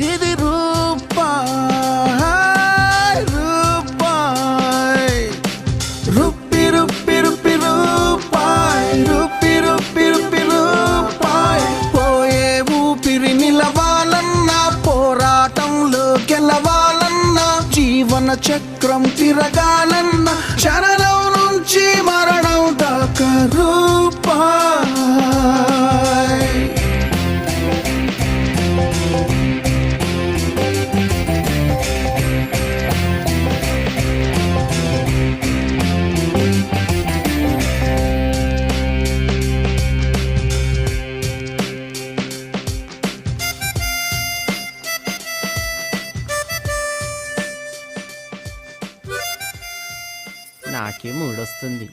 ఇది రూపాయ్ రూపాయ్ రూపి రూపి రూపి రూపాయ్ రూపి రూపి రూపి రూపాయ్ పోయే ఊపిరి నిలవాలన్నా పోరాటంలో గెలవాలన్నా జీవన చక్రం తిరగాలన్నా శరణం నుంచి మరణం దాకా రూపాయ్. నాకే మూడొస్తుంది.